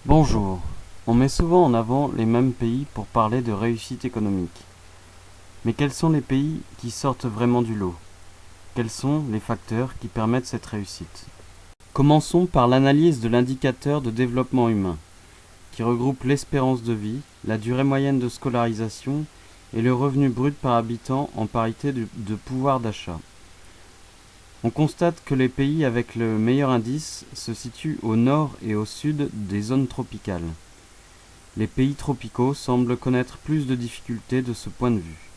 Bonjour. On met souvent en avant les mêmes pays pour parler de réussite économique. Mais quels sont les pays qui sortent vraiment du lot? Quels sont les facteurs qui permettent cette réussite? Commençons par l'analyse de l'indicateur de développement humain, qui regroupe l'espérance de vie, la durée moyenne de scolarisation et le revenu brut par habitant en parité de pouvoir d'achat. On constate que les pays avec le meilleur indice se situent au nord et au sud des zones tropicales. Les pays tropicaux semblent connaître plus de difficultés de ce point de vue.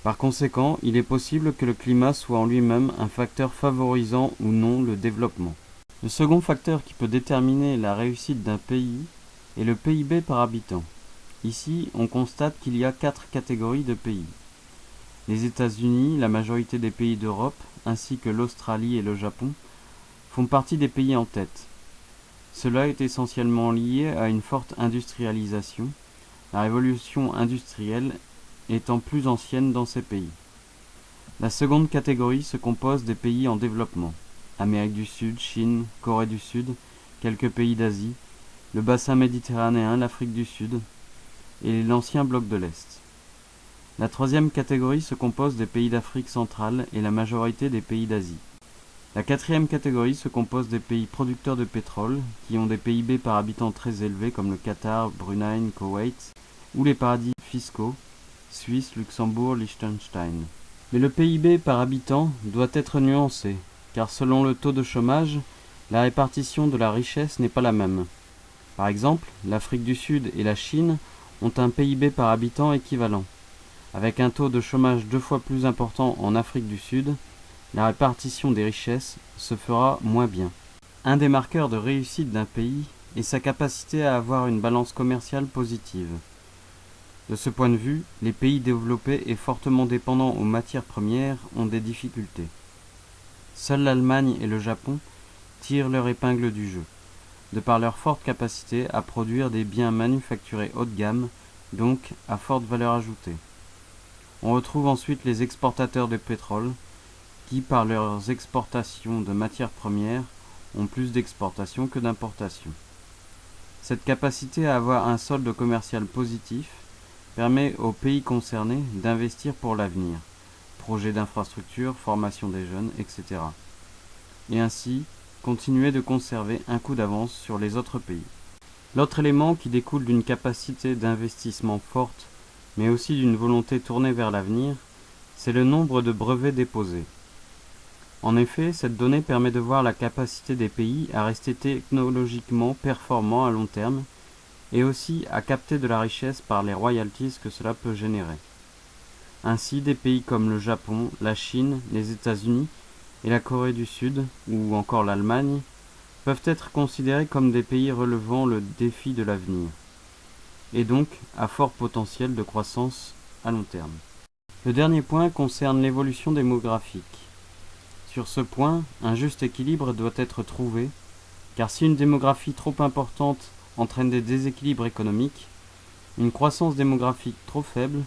Par conséquent, il est possible que le climat soit en lui-même un facteur favorisant ou non le développement. Le second facteur qui peut déterminer la réussite d'un pays est le PIB par habitant. Ici, on constate qu'il y a 4 catégories de pays. Les États-Unis, la majorité des pays d'Europe, ainsi que l'Australie et le Japon, font partie des pays en tête. Cela est essentiellement lié à une forte industrialisation, la révolution industrielle étant plus ancienne dans ces pays. La seconde catégorie se compose des pays en développement, Amérique du Sud, Chine, Corée du Sud, quelques pays d'Asie, le bassin méditerranéen, l'Afrique du Sud et l'ancien bloc de l'Est. La troisième catégorie se compose des pays d'Afrique centrale et la majorité des pays d'Asie. La quatrième catégorie se compose des pays producteurs de pétrole, qui ont des PIB par habitant très élevés comme le Qatar, Brunei, Koweït, ou les paradis fiscaux, Suisse, Luxembourg, Liechtenstein. Mais le PIB par habitant doit être nuancé, car selon le taux de chômage, la répartition de la richesse n'est pas la même. Par exemple, l'Afrique du Sud et la Chine ont un PIB par habitant équivalent. Avec un taux de chômage 2 fois plus important en Afrique du Sud, la répartition des richesses se fera moins bien. Un des marqueurs de réussite d'un pays est sa capacité à avoir une balance commerciale positive. De ce point de vue, les pays développés et fortement dépendants aux matières premières ont des difficultés. Seuls l'Allemagne et le Japon tirent leur épingle du jeu, de par leur forte capacité à produire des biens manufacturés haut de gamme, donc à forte valeur ajoutée. On retrouve ensuite les exportateurs de pétrole, qui, par leurs exportations de matières premières, ont plus d'exportations que d'importations. Cette capacité à avoir un solde commercial positif permet aux pays concernés d'investir pour l'avenir, projets d'infrastructures, formation des jeunes, etc. Et ainsi continuer de conserver un coup d'avance sur les autres pays. L'autre élément qui découle d'une capacité d'investissement forte, mais aussi d'une volonté tournée vers l'avenir, c'est le nombre de brevets déposés. En effet, cette donnée permet de voir la capacité des pays à rester technologiquement performants à long terme et aussi à capter de la richesse par les royalties que cela peut générer. Ainsi, des pays comme le Japon, la Chine, les États-Unis et la Corée du Sud, ou encore l'Allemagne, peuvent être considérés comme des pays relevant le défi de l'avenir, et donc à fort potentiel de croissance à long terme. Le dernier point concerne l'évolution démographique. Sur ce point, un juste équilibre doit être trouvé, car si une démographie trop importante entraîne des déséquilibres économiques, une croissance démographique trop faible,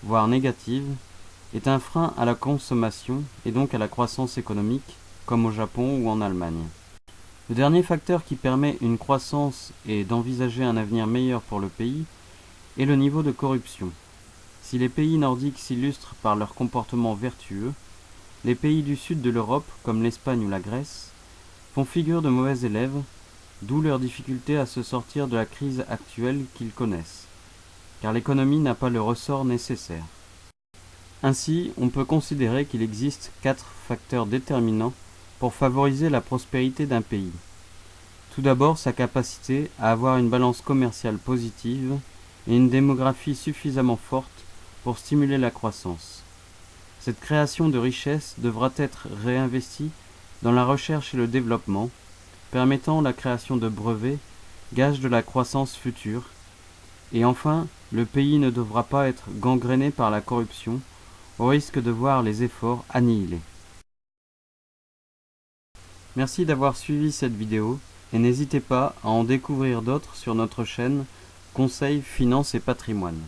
voire négative, est un frein à la consommation et donc à la croissance économique, comme au Japon ou en Allemagne. Le dernier facteur qui permet une croissance et d'envisager un avenir meilleur pour le pays est le niveau de corruption. Si les pays nordiques s'illustrent par leur comportement vertueux, les pays du sud de l'Europe, comme l'Espagne ou la Grèce, font figure de mauvais élèves, d'où leur difficulté à se sortir de la crise actuelle qu'ils connaissent, car l'économie n'a pas le ressort nécessaire. Ainsi, on peut considérer qu'il existe 4 facteurs déterminants pour favoriser la prospérité d'un pays. Tout d'abord, sa capacité à avoir une balance commerciale positive et une démographie suffisamment forte pour stimuler la croissance. Cette création de richesses devra être réinvestie dans la recherche et le développement, permettant la création de brevets, gage de la croissance future. Et enfin, le pays ne devra pas être gangréné par la corruption, au risque de voir les efforts annihilés. Merci d'avoir suivi cette vidéo et n'hésitez pas à en découvrir d'autres sur notre chaîne Conseil, Finance et Patrimoine.